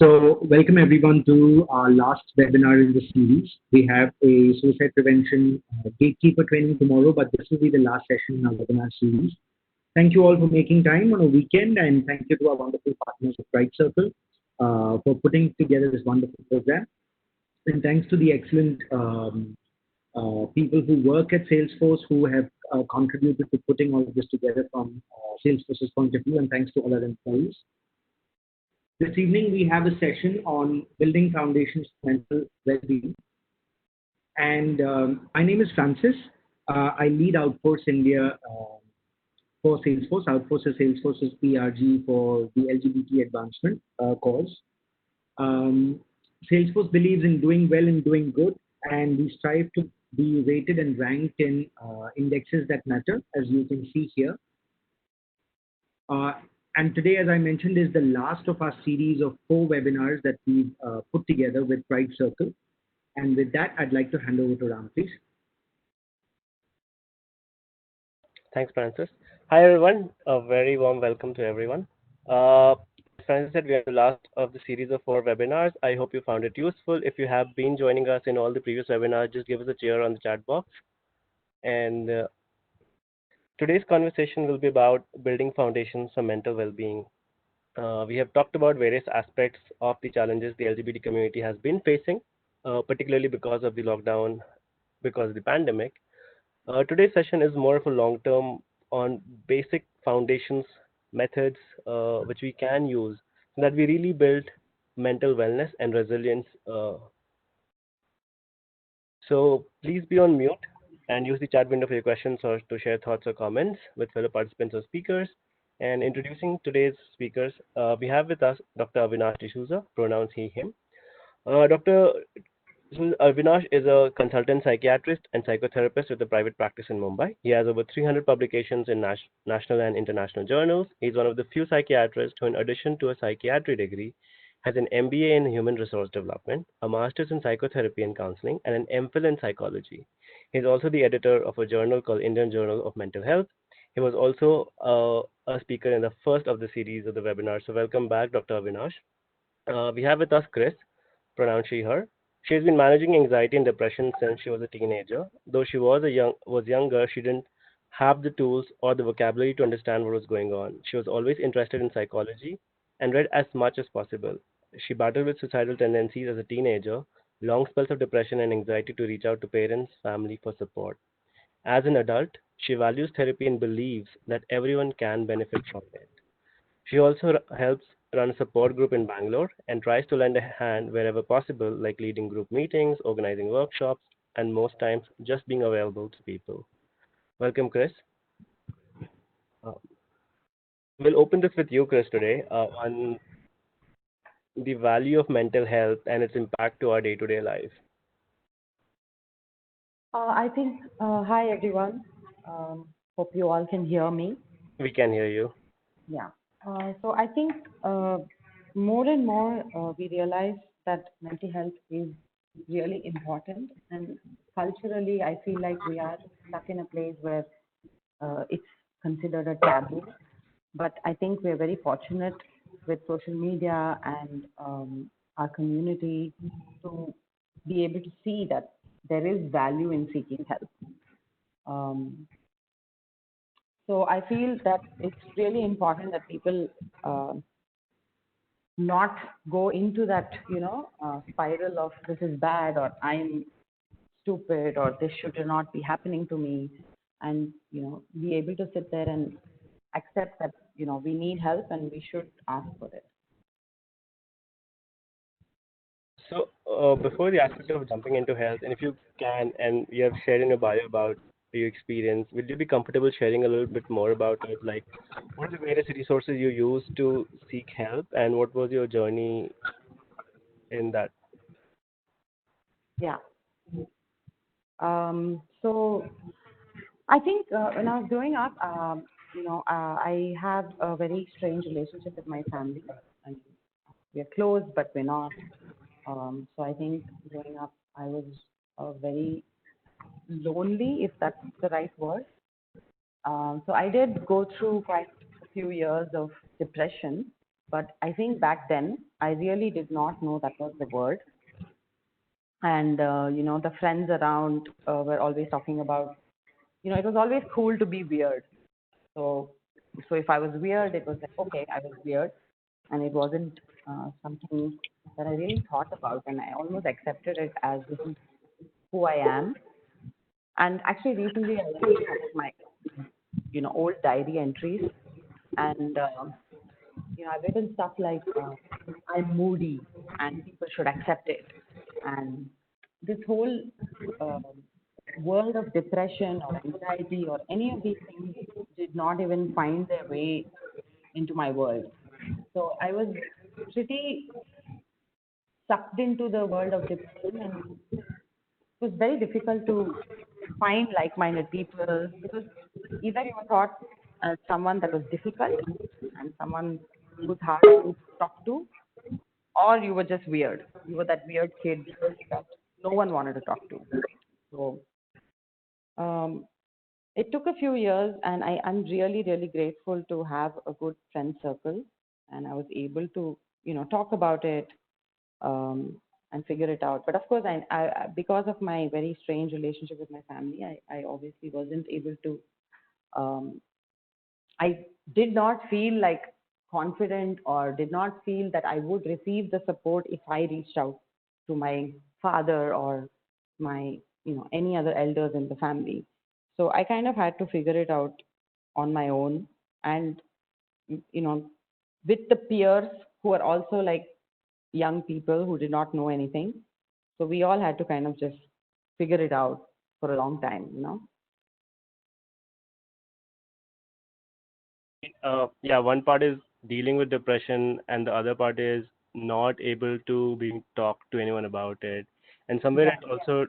So, welcome everyone to our last webinar in the series. We have a suicide prevention gatekeeper training tomorrow, but this will be the last session in our webinar series. Thank you all for making time on a weekend, and thank you to our wonderful partners at Pride Circle for putting together this wonderful program. And thanks to the excellent people who work at Salesforce who have contributed to putting all of this together from Salesforce's point of view, and thanks to all our employees. This evening, we have a session on building foundations for mental well-being. And my name is Francis. I lead Outforce India for Salesforce. Outforce is Salesforce's PRG for the LGBT advancement cause. Salesforce believes in doing well and doing good, and we strive to be rated and ranked in indexes that matter, as you can see here. And today, as I mentioned, is the last of our series of 4 webinars that we've put together with Pride Circle. And with that, I'd like to hand over to Ram, please. Thanks, Francis. Hi, everyone. A very warm welcome to everyone. Francis said we are the last of the series of 4 webinars. I hope you found it useful. If you have been joining us in all the previous webinars, just give us a cheer on the chat box. And today's conversation will be about building foundations for mental well-being. We have talked about various aspects of the challenges the LGBT community has been facing, particularly because of the lockdown, because of the pandemic. Today's session is more of a long-term on basic foundations, methods which we can use so that we really build mental wellness and resilience. So please be on mute and use the chat window for your questions or to share thoughts or comments with fellow participants or speakers. And introducing today's speakers, we have with us Dr. Avinash Desousa, pronouns he, him. Dr. Avinash is a consultant psychiatrist and psychotherapist with a private practice in Mumbai. He has over 300 publications in national and international journals. He's one of the few psychiatrists who, in addition to a psychiatry degree, has an MBA in Human Resource Development, a Master's in Psychotherapy and Counseling, and an MPhil in Psychology. He's also the editor of a journal called Indian Journal of Mental Health. He was also a speaker in the first of the series of the webinar. So welcome back, Dr. Avinash. We have with us Chris, pronouns she, her. She has been managing anxiety and depression since she was a teenager. Though she was younger, she didn't have the tools or the vocabulary to understand what was going on. She was always interested in psychology and read as much as possible. She battled with suicidal tendencies as a teenager, long spells of depression and anxiety to reach out to parents, family for support. As an adult, she values therapy and believes that everyone can benefit from it. She also helps run a support group in Bangalore and tries to lend a hand wherever possible, like leading group meetings, organizing workshops, and most times just being available to people. Welcome, Chris. We'll open this with you, Chris, today on the value of mental health and its impact to our day-to-day life. Hi everyone. Hope you all can hear me. We can hear you. Yeah. So I think more and more we realize that mental health is really important, and culturally I feel like we are stuck in a place where it's considered a taboo. But I think we're very fortunate with social media and our community to be able to see that there is value in seeking help. So I feel that it's really important that people not go into that, spiral of this is bad or I'm stupid or this should not be happening to me, and be able to sit there and accept that we need help and we should ask for it. So before the aspect of jumping into health, and if you can, and you have shared in your bio about your experience, would you be comfortable sharing a little bit more about it? Like, what are the various resources you use to seek help, and what was your journey in that? Yeah. So I think when I was growing up, I have a very strange relationship with my family. And we're close, but we're not. So I think growing up, I was very lonely, if that's the right word. So I did go through quite a few years of depression. But I think back then, I really did not know that was the word. And, the friends around were always talking about, it was always cool to be weird. So, so if I was weird, it was like, okay, I was weird. And it wasn't something that I really thought about. And I almost accepted it as this is who I am. And actually, recently, I went through some of my, old diary entries. And, I've written stuff like, I'm moody and people should accept it. And this whole uh, world of depression or anxiety or any of these things did not even find their way into my world. So I was pretty sucked into the world of depression, and it was very difficult to find like-minded people because either you were thought as someone that was difficult and someone who's hard to talk to, or you were just weird. You were that weird kid that no one wanted to talk to. So um, it took a few years, and I'm really, really grateful to have a good friend circle, and I was able to, talk about it um, and figure it out. But of course, because of my very strange relationship with my family, I obviously wasn't able to. Um, I did not feel like confident or did not feel that I would receive the support if I reached out to my father or my, any other elders in the family. So I kind of had to figure it out on my own, and, you know, with the peers who are also like young people who did not know anything. So we all had to kind of just figure it out for a long time. Yeah, one part is dealing with depression, and the other part is not able to be talked to anyone about it. And somewhere it Exactly. also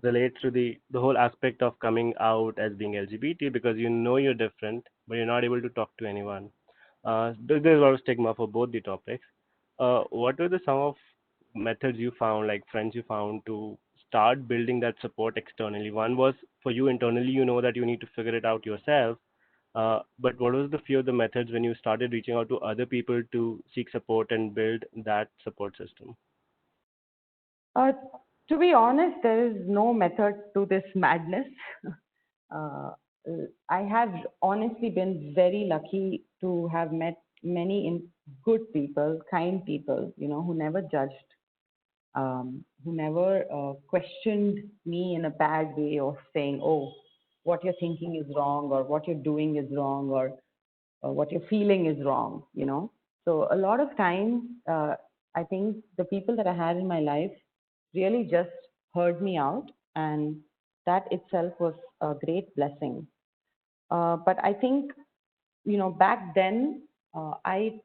relates to the whole aspect of coming out as being LGBT, because you know you're different, but you're not able to talk to anyone. There's a lot of stigma for both the topics. What were the some of methods you found, like friends you found, to start building that support externally? One was for you internally, you know that you need to figure it out yourself, but what was the few of the methods when you started reaching out to other people to seek support and build that support system? Uh, to be honest, there is no method to this madness. uh, I have honestly been very lucky to have met many good people, kind people, who never judged, who never questioned me in a bad way of saying, oh, what you're thinking is wrong, or what you're doing is wrong, or what you're feeling is wrong. So a lot of times, I think the people that I had in my life really just heard me out, and that itself was a great blessing. But I think, back then, I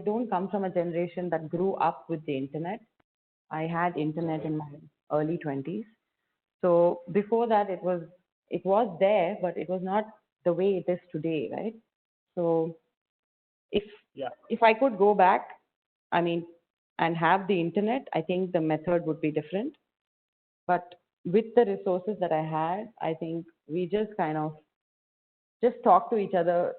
don't come from a generation that grew up with the internet. I had internet in my early 20s. So before that, it was there, but it was not the way it is today, right? So if Yeah. if I could go back, I mean, and have the internet, I think the method would be different. But with the resources that I had, I think we just kind of just talk to each other,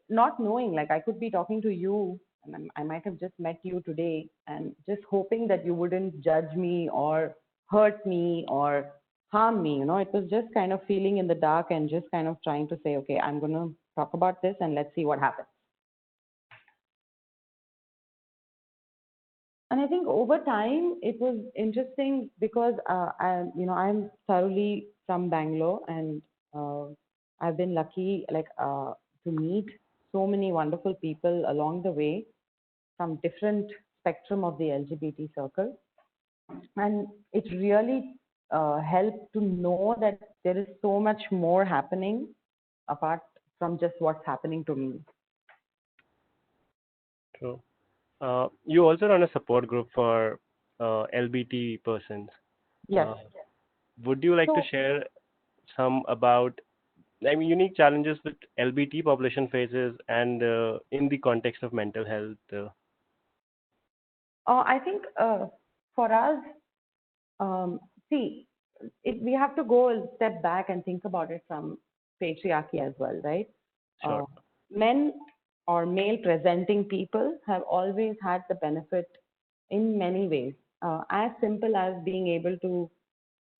not knowing, like I could be talking to you, and I might have just met you today, and just hoping that you wouldn't judge me or hurt me or harm me. It was just kind of feeling in the dark and just kind of trying to say, okay, I'm going to talk about this and let's see what happens. And I think over time it was interesting because I'm thoroughly from Bangalore, and uh, I've been lucky to meet so many wonderful people along the way from different spectrum of the LGBT circle, and it really helped to know that there is so much more happening apart from just what's happening to me. True. You also run a support group for LBT persons. Yes. Uh, would you like to So share some about, I mean, unique challenges with LBT population faces, and in the context of mental health? I think for us, Um, see, we have to go a step back and think about it from patriarchy as well, right? Sure. Men or male presenting people have always had the benefit in many ways. As simple as being able to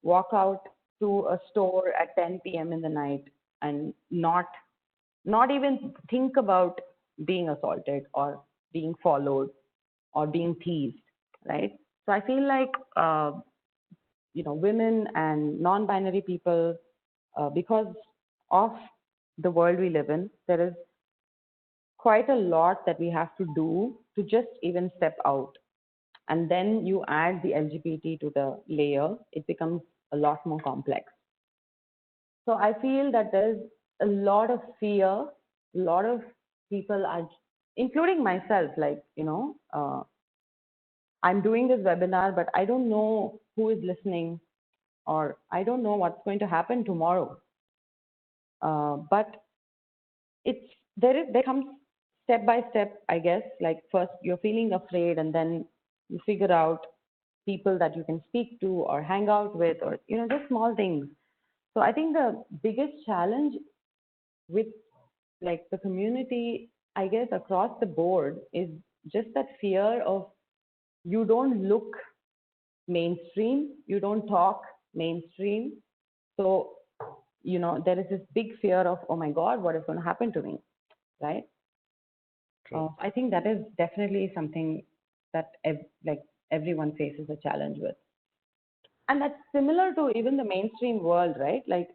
walk out to a store at 10 p.m. in the night and not even think about being assaulted or being followed or being teased, right? So I feel like women and non-binary people, because of the world we live in, there is quite a lot that we have to do to just even step out. And then you add the LGBT to the layer, it becomes a lot more complex. So I feel that there's a lot of fear, a lot of people are, including myself, like, I'm doing this webinar, but I don't know who is listening, or I don't know what's going to happen tomorrow. But there comes step by step, I guess. Like first you're feeling afraid, and then you figure out people that you can speak to or hang out with, or just small things. So I think the biggest challenge with like the community, I guess across the board, is just that fear of you don't look mainstream, you don't talk mainstream. So, there is this big fear of, oh my God, what is going to happen to me, right? I think that is definitely something that everyone faces a challenge with. And that's similar to even the mainstream world, right? Like,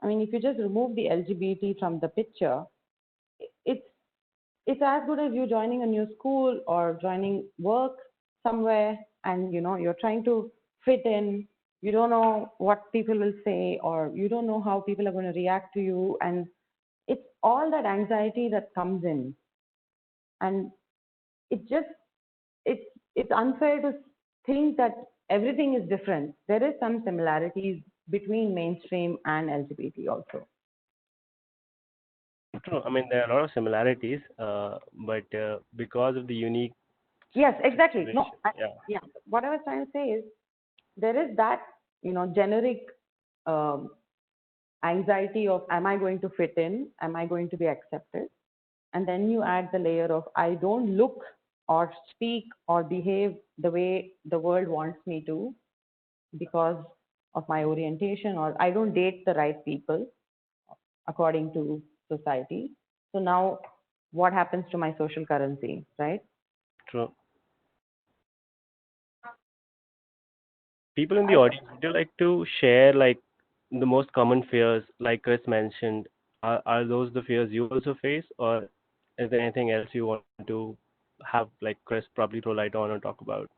I mean, if you just remove the LGBT from the picture, it's as good as you joining a new school or joining work somewhere, and you're trying to fit in. You don't know what people will say, or you don't know how people are going to react to you, and it's all that anxiety that comes in. And it's unfair to think that everything is different. There is some similarities between mainstream and LGBT also. True. I mean, there are a lot of similarities, but because of the unique. Yes, exactly. No, yeah. What I was trying to say is there is that generic anxiety of, am I going to fit in? Am I going to be accepted? And then you add the layer of, I don't look or speak or behave the way the world wants me to because of my orientation, or I don't date the right people according to society. So now what happens to my social currency, right? True. People in the audience, would you like to share like the most common fears, like Chris mentioned? Are those the fears you also face, or is there anything else you want to have like Chris probably throw light on or talk about?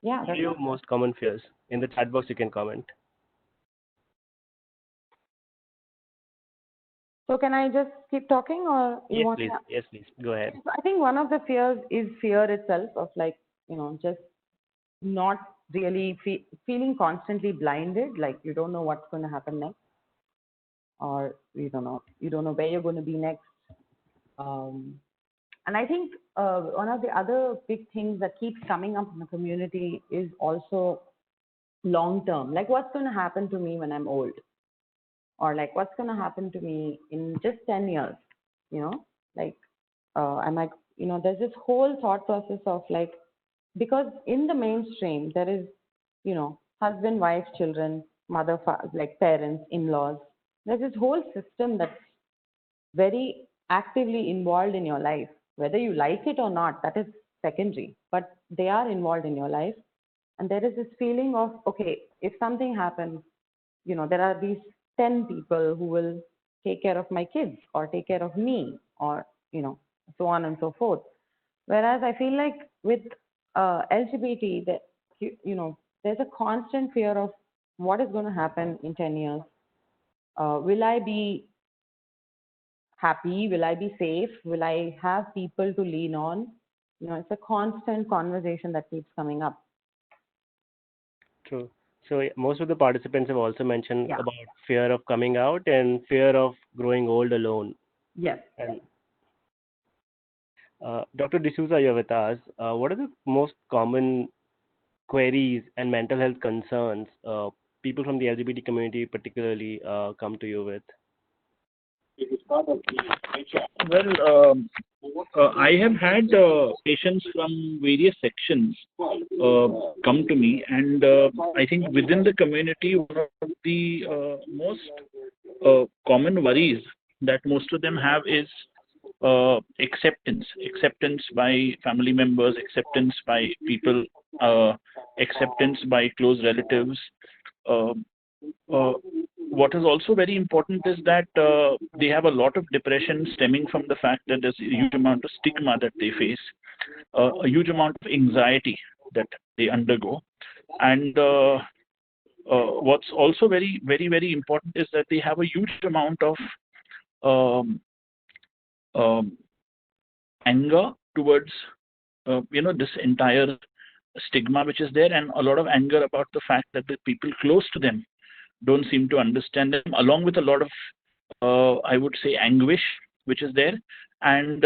Yeah. What are your most common fears? In the chat box, you can comment. So can I just keep talking, or you want? Yes, please. Go ahead. I think one of the fears is fear itself of like, just not really feeling constantly blinded, like you don't know what's going to happen next, or you don't know where you're going to be next. And I think one of the other big things that keeps coming up in the community is also long term, like what's going to happen to me when I'm old, or like what's going to happen to me in just 10 years, like am I, there's this whole thought process of like, because in the mainstream there is, husband, wife, children, mother, like parents, in-laws. There's this whole system that's very actively involved in your life. Whether you like it or not, that is secondary, but they are involved in your life. And there is this feeling of, okay, if something happens, there are these 10 people who will take care of my kids or take care of me, or, so on and so forth. Whereas I feel like with LGBT, that, there's a constant fear of what is going to happen in 10 years. Will I be happy? Will I be safe? Will I have people to lean on? It's a constant conversation that keeps coming up. True. So most of the participants have also mentioned about fear of coming out and fear of growing old alone. Yes. And Dr. Desousa, you're with us. What are the most common queries and mental health concerns people from the LGBT community particularly come to you with? Well, I have had patients from various sections come to me, and I think within the community, one of the most common worries that most of them have is acceptance by family members, acceptance by people, acceptance by close relatives. Uh, uh, what is also very important is that they have a lot of depression stemming from the fact that there's a huge amount of stigma that they face, a huge amount of anxiety that they undergo. And what's also very, very, very important is that they have a huge amount of um, um, anger towards this entire stigma which is there, and a lot of anger about the fact that the people close to them don't seem to understand them, along with a lot of I would say anguish which is there. And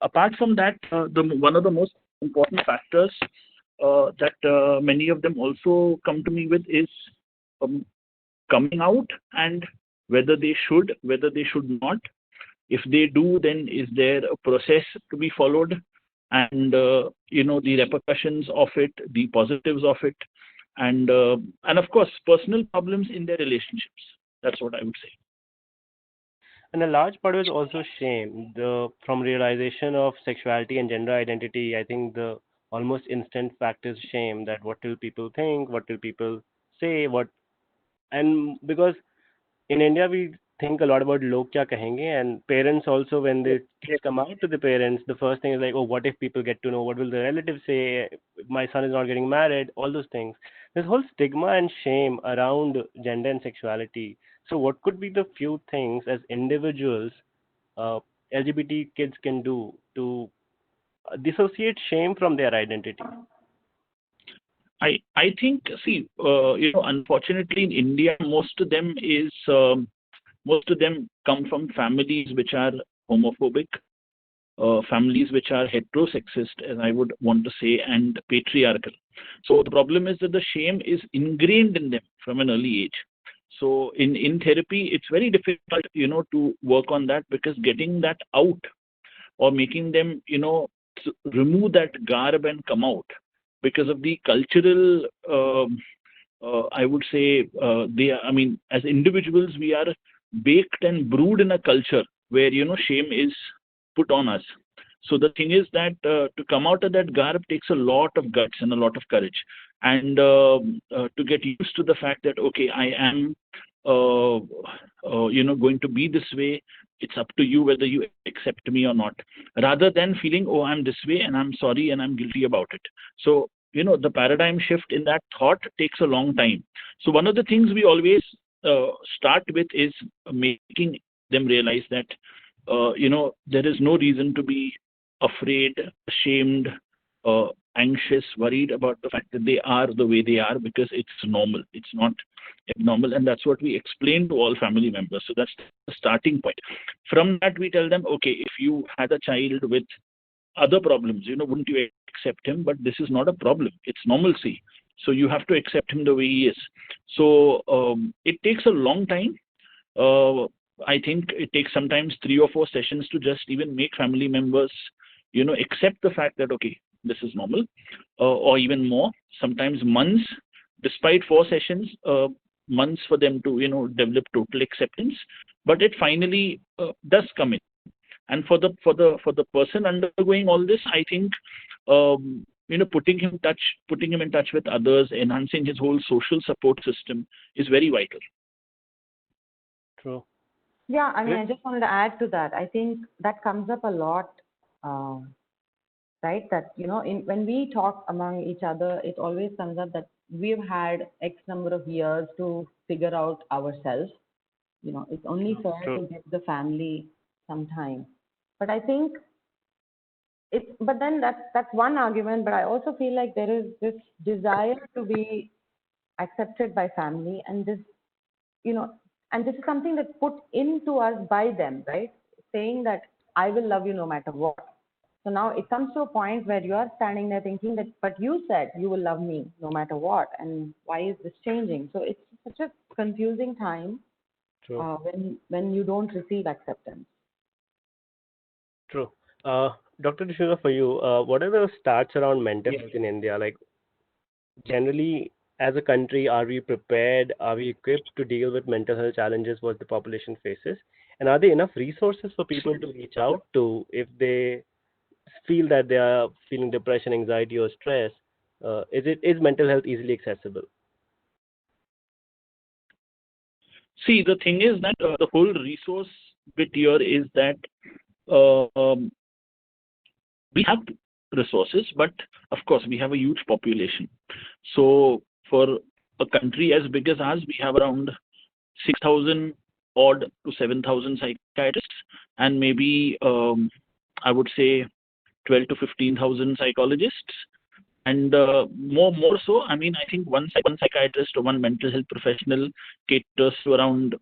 apart from that, one of the most important factors that many of them also come to me with is um, coming out, and whether they should not. If they do, then is there a process to be followed? And the repercussions of it, the positives of it, and of course personal problems in their relationships. That's what I would say. And a large part is also shame. The from realization of sexuality and gender identity, I think the almost instant fact is shame. That what will people think? What will people say? What and because in India we think a lot about log kya kahenge, and parents also when they kids come out to the parents, the first thing is like, oh, what if people get to know? What will the relatives say? My son is not getting married. All those things. This whole stigma and shame around gender and sexuality. So, what could be the few things as individuals uh, LGBT kids can do to dissociate shame from their identity? I think, see, unfortunately in India, most of them come from families which are homophobic, families which are heterosexist, as I would want to say, and patriarchal. So the problem is that the shame is ingrained in them from an early age. So in therapy, it's very difficult, to work on that, because getting that out, or making them, remove that garb and come out, because of the cultural, I would say, I mean, as individuals, we are baked and brewed in a culture where, shame is put on us. So the thing is that to come out of that garb takes a lot of guts and a lot of courage. And to get used to the fact that, okay, I am, going to be this way. It's up to you whether you accept me or not, rather than feeling, oh, I'm this way and I'm sorry and I'm guilty about it. So, the paradigm shift in that thought takes a long time. So one of the things we always start with is making them realize that, there is no reason to be afraid, ashamed, anxious, worried about the fact that they are the way they are, because it's normal. It's not abnormal. And that's what we explain to all family members. So that's the starting point. From that, we tell them, okay, if you had a child with other problems, wouldn't you accept him? But this is not a problem. It's normalcy. So you have to accept him the way he is. So it takes a long time. I think it takes sometimes 3 or 4 sessions to just even make family members, accept the fact that, okay, this is normal, or even more, sometimes months, despite 4 sessions, months for them to, develop total acceptance. But it finally does come in. And for the person undergoing all this, I think, putting him in touch with others, enhancing his whole social support system is very vital. True. Yeah, I mean, I just wanted to add to that. I think that comes up a lot, right? That, when we talk among each other, it always comes up that we've had X number of years to figure out ourselves. It's only fair to give the family some time. But I think but then that's one argument, but I also feel like there is this desire to be accepted by family, and this, and this is something that's put into us by them, right? Saying that I will love you no matter what. So now it comes to a point where you are standing there thinking that, but you said you will love me no matter what, and why is this changing? So it's such a confusing time when you don't receive acceptance. True. Dr. Desousa, for you, what are the stats around mental Yes. health in India? Like, generally, as a country, are we prepared? Are we equipped to deal with mental health challenges what the population faces? And are there enough resources for people to reach out to if they feel that they are feeling depression, anxiety, or stress? Is mental health easily accessible? See, the thing is that the whole resource bit here is that uh, um, we have resources, but of course we have a huge population. So for a country as big as ours, we have around 6,000 odd to 7,000 psychiatrists, and maybe I would say 12 to 15,000 psychologists. And more so, I mean, I think one psychiatrist or one mental health professional caters to around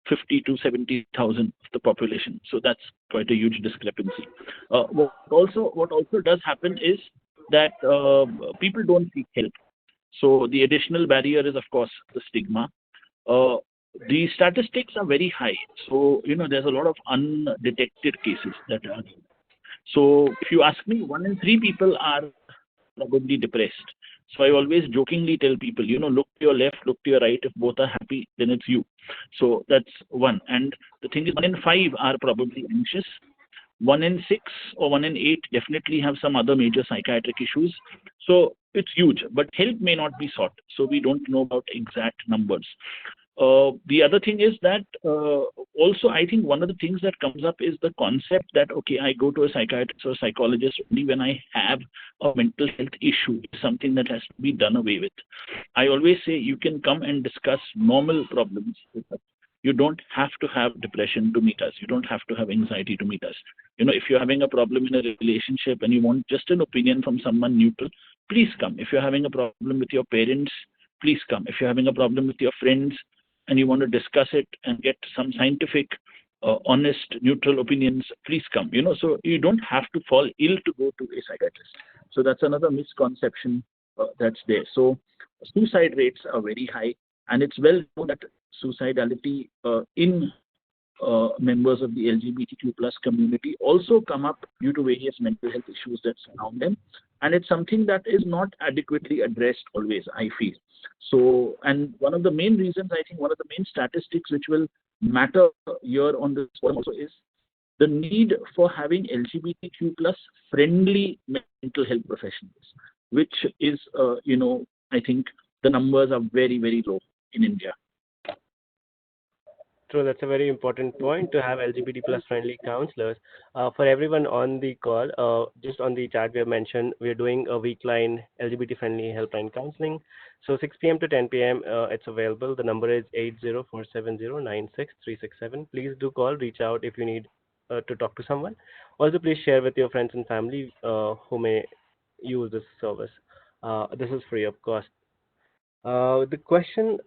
50 to 70,000 of the population. So that's quite a huge discrepancy. What also does happen is that people don't seek help. So the additional barrier is, of course, the stigma. Uh, the statistics are very high. So, there's a lot of undetected cases that are. So if you ask me, 1 in 3 people are probably depressed. So I always jokingly tell people, look to your left, look to your right. If both are happy, then it's you. So that's one. And the thing is, 1 in 5 are probably anxious. 1 in 6 or 1 in 8 definitely have some other major psychiatric issues. So it's huge, but help may not be sought. So we don't know about exact numbers. The other thing is that also I think one of the things that comes up is the concept that, okay, I go to a psychiatrist or a psychologist only when I have a mental health issue. It's something that has to be done away with. I always say you can come and discuss normal problems with us. You don't have to have depression to meet us. You don't have to have anxiety to meet us. If you're having a problem in a relationship and you want just an opinion from someone neutral, please come. If you're having a problem with your parents, please come. If you're having a problem with your friends and you want to discuss it and get some scientific, honest, neutral opinions, please come. So you don't have to fall ill to go to a psychiatrist. So that's another misconception that's there. So suicide rates are very high, and it's well known that suicidality in members of the LGBTQ plus community also come up due to various mental health issues that surround them. And it's something that is not adequately addressed always, I feel. So, and one of the main reasons, I think one of the main statistics which will matter here on this forum also is the need for having LGBTQ plus friendly mental health professionals, which is, I think the numbers are very, very low in India. True, that's a very important point to have LGBT plus friendly counselors. For everyone on the call, just on the chat we have mentioned, we're doing a weekline LGBT friendly helpline counseling. So 6 p.m. to 10 p.m. It's available. The number is 804709637. Please do call, reach out if you need to talk to someone. Also, please share with your friends and family who may use this service. This is free of cost. The question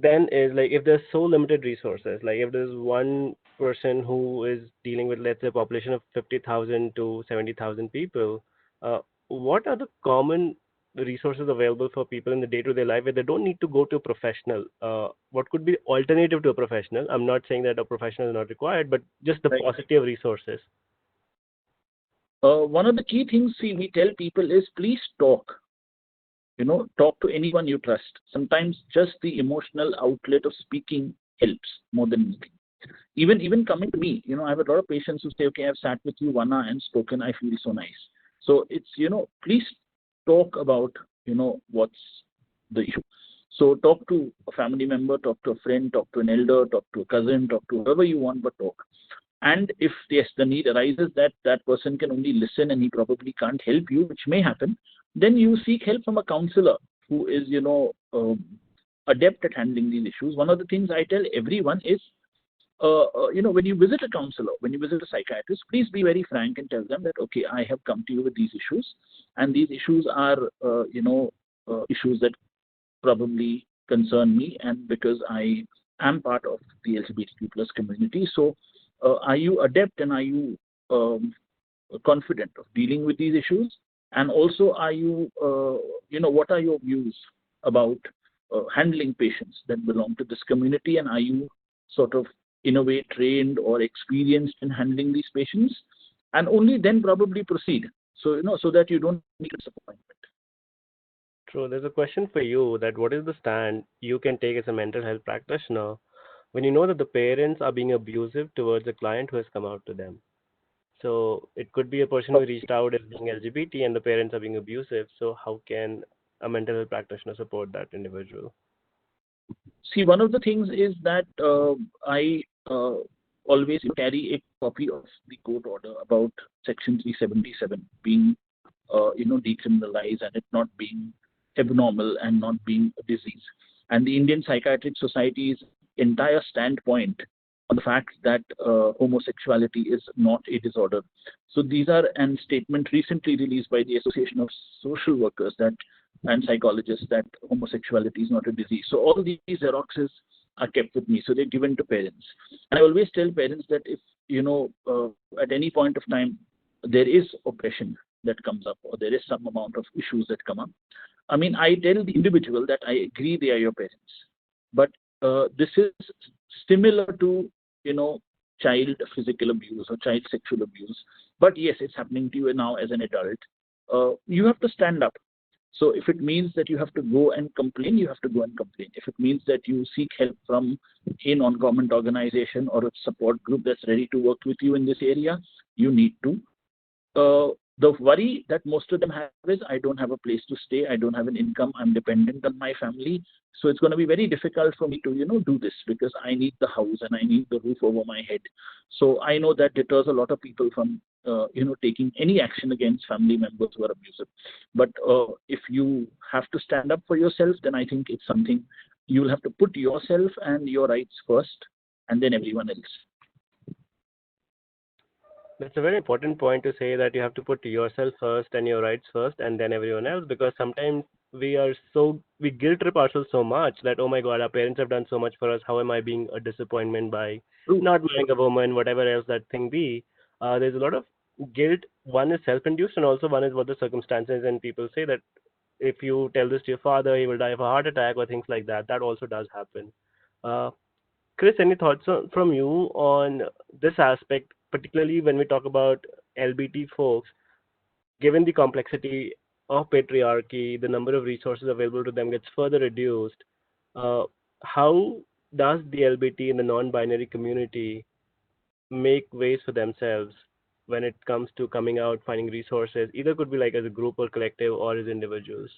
then is, like, if there's so limited resources, like if there's one person who is dealing with, let's say, a population of 50,000 to 70,000 people, what are the common resources available for people in the day-to-day life where they don't need to go to a professional? What could be alternative to a professional? I'm not saying that a professional is not required, but just the paucity of resources. One of the key things we tell people is please talk. Talk to anyone you trust. Sometimes just the emotional outlet of speaking helps more than anything. Even coming to me, I have a lot of patients who say, okay, I've sat with you 1 hour and spoken, I feel so nice. So it's, please talk about, what's the issue. So talk to a family member, talk to a friend, talk to an elder, talk to a cousin, talk to whoever you want, but talk. And if, yes, the need arises that that person can only listen and he probably can't help you, which may happen, then you seek help from a counselor who is, adept at handling these issues. One of the things I tell everyone is, when you visit a counselor, when you visit a psychiatrist, please be very frank and tell them that, okay, I have come to you with these issues, and these issues are, issues that probably concern me, and because I am part of the LGBTQ plus community. So are you adept and are you confident of dealing with these issues? And also, are you, what are your views about handling patients that belong to this community? And are you sort of, in a way, trained or experienced in handling these patients? and only then probably proceed. So, so that you don't meet disappointment. True. There's a question for you that what is the stand you can take as a mental health practitioner when you know that the parents are being abusive towards a client who has come out to them? So it could be a person who reached out as being LGBT and the parents are being abusive. So how can a mental health practitioner support that individual? See, one of the things is that I always carry a copy of the court order about Section 377 being, decriminalized and it not being abnormal and not being a disease. And the Indian Psychiatric Society's entire standpoint on the fact that homosexuality is not a disorder. So these are a statement recently released by the Association of Social Workers and psychologists that homosexuality is not a disease. So all these Xeroxes are kept with me. So they're given to parents. And I always tell parents that if, at any point of time, there is oppression that comes up or there is some amount of issues that come up, I mean, I tell the individual that I agree they are your parents. But this is similar to, child physical abuse or child sexual abuse. But yes, it's happening to you now as an adult. You have to stand up. So if it means that you have to go and complain, you have to go and complain. If it means that you seek help from a non-government organization or a support group that's ready to work with you in this area, you need to. The worry that most of them have is I don't have a place to stay, I don't have an income, I'm dependent on my family. So it's going to be very difficult for me to, do this because I need the house and I need the roof over my head. So I know that deters a lot of people from, taking any action against family members who are abusive. But if you have to stand up for yourself, then I think it's something you'll have to put yourself and your rights first and then everyone else. That's a very important point to say that you have to put yourself first and your rights first and then everyone else, because sometimes we guilt trip ourselves so much that, oh my God, our parents have done so much for us. How am I being a disappointment by not marrying a woman, whatever else that thing be? There's a lot of guilt. One is self-induced and also one is what the circumstances, and people say that if you tell this to your father, he will die of a heart attack or things like that. That also does happen. Uh, Chris, any thoughts from you on this aspect, particularly when we talk about LBT folks, given the complexity of patriarchy, the number of resources available to them gets further reduced. How does the LBT in the non-binary community make ways for themselves when it comes to coming out, finding resources? Either could be like as a group or collective or as individuals.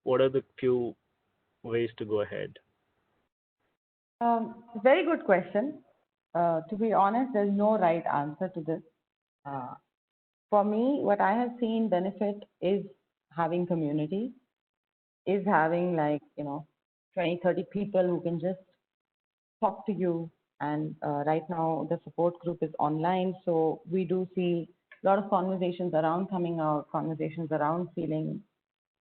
What are the few ways to go ahead? Very good question. To be honest, there's no right answer to this. For me, what I have seen benefit is having community, is having 20, 30 people who can just talk to you. And right now the support group is online. So we do see a lot of conversations around coming out, conversations around feeling,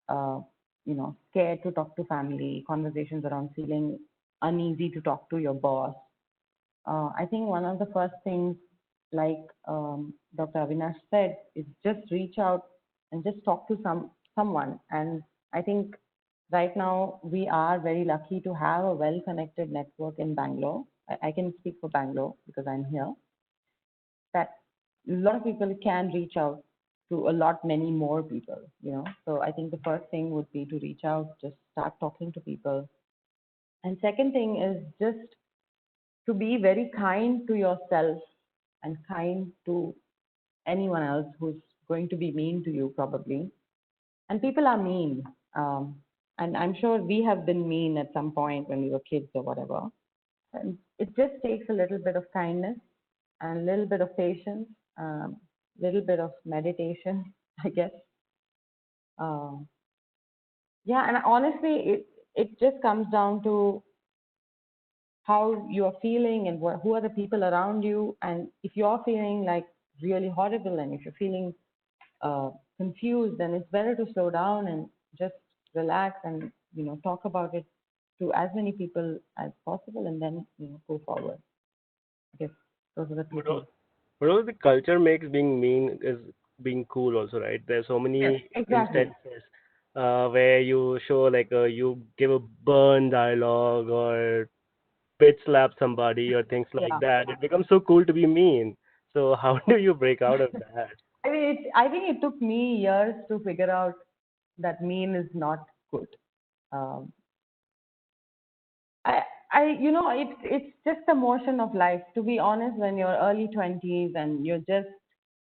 scared to talk to family, conversations around feeling uneasy to talk to your boss. I think one of the first things, like Dr. Avinash said, is just reach out and just talk to someone. And I think right now we are very lucky to have a well-connected network in Bangalore. I can speak for Bangalore because I'm here. That a lot of people can reach out to many more people, So I think the first thing would be to reach out, just start talking to people. And second thing is just to be very kind to yourself and kind to anyone else who's going to be mean to you, probably. And people are mean. And I'm sure we have been mean at some point when we were kids or whatever. And it just takes a little bit of kindness and a little bit of patience, a little bit of meditation, I guess. Yeah, and honestly, it just comes down to how you're feeling and who are the people around you. And if you're feeling like really horrible and if you're feeling confused, then it's better to slow down and just relax and talk about it to as many people as possible, and then go forward. I guess those are the two things. But also the culture makes being mean is being cool also, right? There's so many instances where you show like you give a burn dialogue or bitch slap somebody or things like that. It becomes so cool to be mean. So how do you break out of that? I think it took me years to figure out that mean is not good. Um, it's just a motion of life. To be honest, when you're early 20s and you're just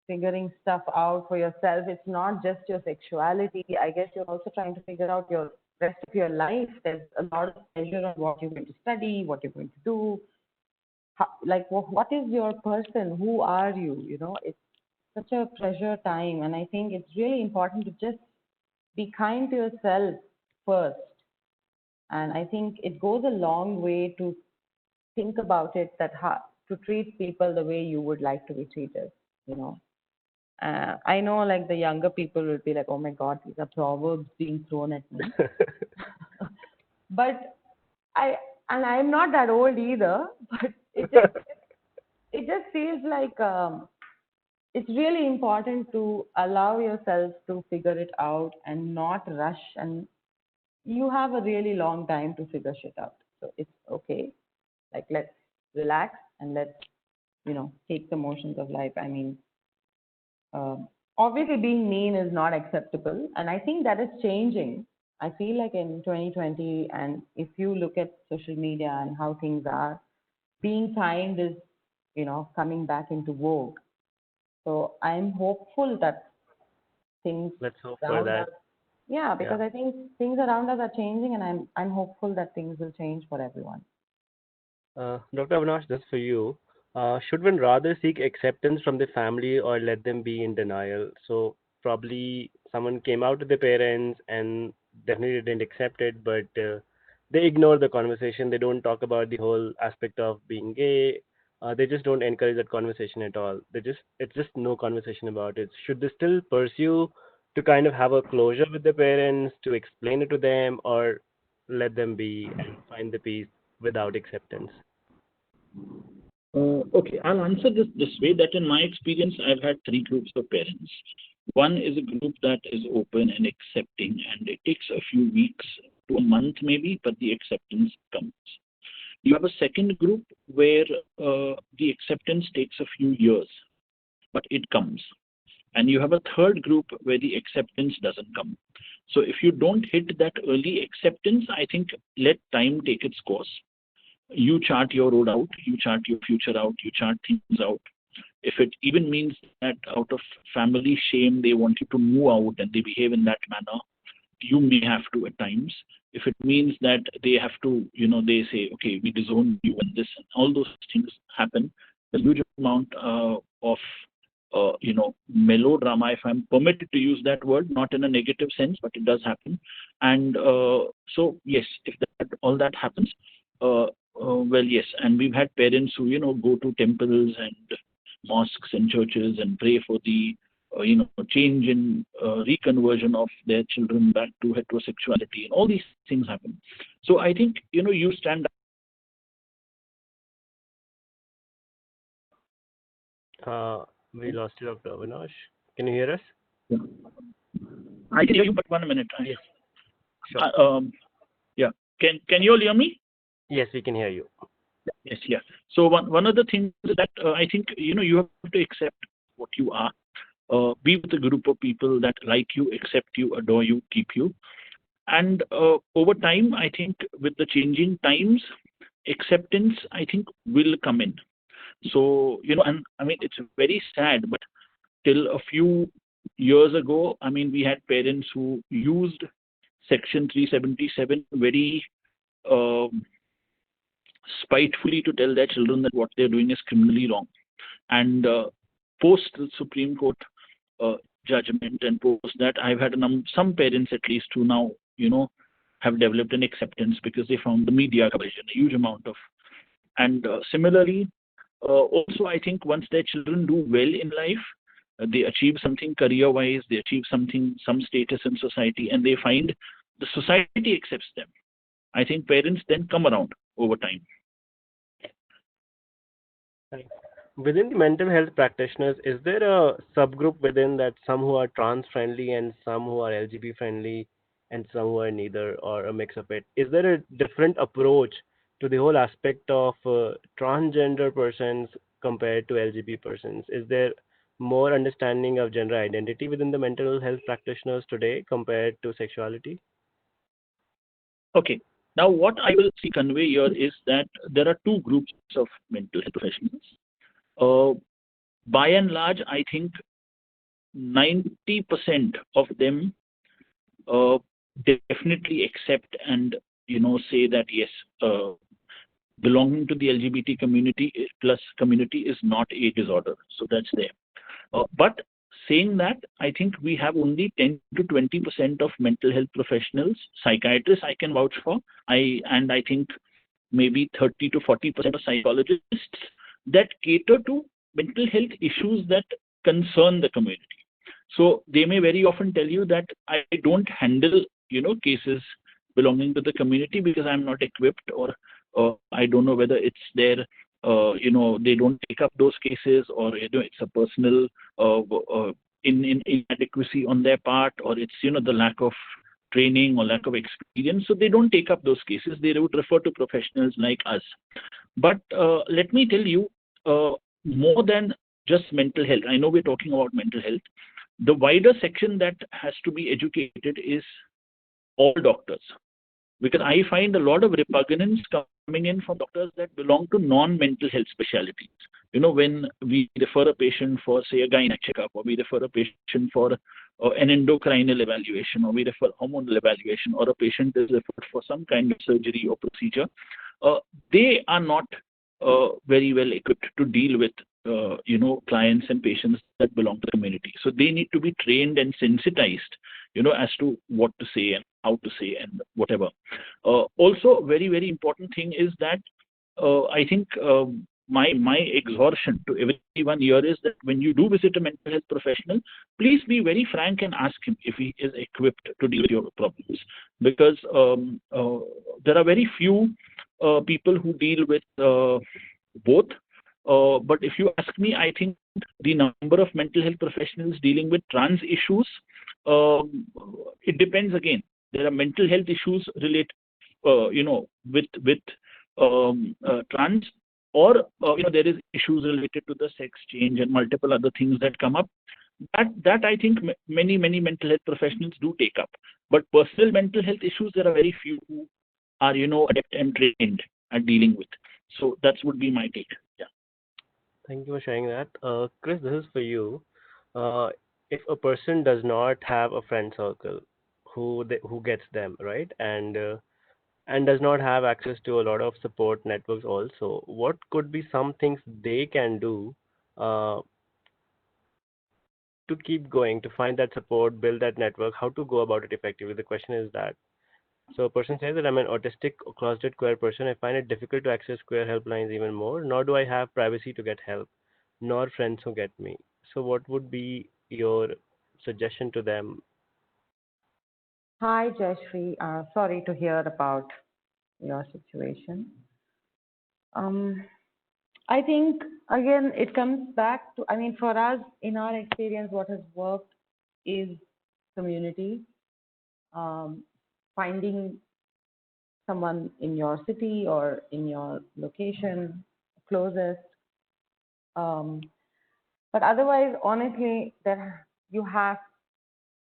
figuring stuff out for yourself, it's not just your sexuality. I guess you're also trying to figure out your rest of your life. There's a lot of pressure on what you're going to study, what you're going to do. What is your person? Who are you? It's such a pressure time, and I think it's really important to just be kind to yourself first. And I think it goes a long way to think about it to treat people the way you would like to be treated. You know, I know like the younger people will be like, oh my God, these are proverbs being thrown at me. But I'm not that old either. But it just feels like it's really important to allow yourself to figure it out and not rush. And you have a really long time to figure shit out. So it's okay. Like, let's relax and let's, take the motions of life. I mean, obviously being mean is not acceptable. And I think that is changing. I feel like in 2020, and if you look at social media and how things are, being kind is, coming back into vogue. So I'm hopeful that things Let's hope for around that. us, yeah, because I think things around us are changing, and I'm hopeful that things will change for everyone. Dr. Avinash, this is for you. Should one rather seek acceptance from the family or let them be in denial? So probably someone came out to their parents and definitely didn't accept it, but they ignore the conversation. They don't talk about the whole aspect of being gay. They just don't encourage that conversation at all. It's just no conversation about it. Should they still pursue to kind of have a closure with their parents, to explain it to them, or let them be and find the peace without acceptance? Okay, I'll answer this way, that in my experience, I've had three groups of parents. One is a group that is open and accepting, and it takes a few weeks to a month maybe, but the acceptance comes. You have a second group where the acceptance takes a few years, but it comes. And you have a third group where the acceptance doesn't come. So if you don't hit that early acceptance, I think let time take its course. You chart your road out, you chart your future out, you chart things out. If it even means that out of family shame, they want you to move out and they behave in that manner, you may have to at times. If it means that they have to, they say, okay, we disown you and this, and all those things happen. A huge amount of, melodrama, if I'm permitted to use that word, not in a negative sense, but it does happen. And so, yes, if all that happens, well, yes, and we've had parents who, go to temples and mosques and churches and pray for the, change in reconversion of their children back to heterosexuality, and all these things happen. So I think, you stand up. We lost you, Dr. Avinash. Can you hear us? Yeah. I can hear you, but 1 minute. Yes. Sure. Yeah. Can you all hear me? Yes, we can hear you. Yes, yeah. So one of the things that I think, you have to accept what you are. Be with a group of people that like you, accept you, adore you, keep you. And over time, I think with the changing times, acceptance, I think, will come in. So, and I mean, it's very sad, but till a few years ago, I mean, we had parents who used Section 377 very spitefully to tell their children that what they're doing is criminally wrong. And post the Supreme Court judgment and post that, I've had some parents at least who now, have developed an acceptance because they found the media coverage and a huge amount of. And similarly, also I think once their children do well in life, they achieve something career-wise, they achieve some status in society, and they find the society accepts them. I think parents then come around over time. Within the mental health practitioners, is there a subgroup within that, some who are trans friendly and some who are LGBT friendly and some who are neither, or a mix of it? Is there a different approach to the whole aspect of transgender persons compared to LGBT persons? Is there more understanding of gender identity within the mental health practitioners today compared to sexuality? Okay. Now, what I will see convey here is that there are two groups of mental health professionals. By and large, I think 90% of them definitely accept and say that yes, belonging to the LGBT community plus community is not a disorder. So that's there. But saying that, I think we have only 10 to 20% of mental health professionals, psychiatrists I can vouch for, and I think maybe 30 to 40% of psychologists that cater to mental health issues that concern the community. So they may very often tell you that I don't handle, cases belonging to the community because I'm not equipped, or I don't know whether it's their, they don't take up those cases, or it's a personal inadequacy on their part, or it's the lack of training or lack of experience. So they don't take up those cases. They would refer to professionals like us. But let me tell you, more than just mental health, I know we're talking about mental health. The wider section that has to be educated is all doctors, because I find a lot of repugnance coming in from doctors that belong to non-mental health specialties. When we refer a patient for, say, a gynec checkup, or we refer a patient for an endocrinal evaluation, or we refer hormonal evaluation, or a patient is referred for some kind of surgery or procedure, they are not very well equipped to deal with clients and patients that belong to the community. So they need to be trained and sensitized, as to what to say and how to say and whatever. Also, very, very important thing is that I think my exhortation to everyone here is that when you do visit a mental health professional, please be very frank and ask him if he is equipped to deal with your problems. Because there are very few people who deal with both. But if you ask me, I think the number of mental health professionals dealing with trans issues, it depends again. There are mental health issues related, with trans, or there is issues related to the sex change and multiple other things that come up. That I think many mental health professionals do take up. But personal mental health issues, there are very few who are adept and trained at dealing with. So that would be my take. Yeah. Thank you for sharing that. Chris, this is for you. If a person does not have a friend circle who gets them, right, and does not have access to a lot of support networks also, what could be some things they can do to keep going, to find that support, build that network, how to go about it effectively? The question is that. So a person says that I'm an autistic, closeted queer person. I find it difficult to access queer helplines even more, nor do I have privacy to get help, nor friends who get me. So what would be your suggestion to them? Hi, Jayashree. Sorry to hear about your situation. I think, again, it comes back to, for us, in our experience, what has worked is community. Finding someone in your city or in your location closest. But otherwise, honestly, you have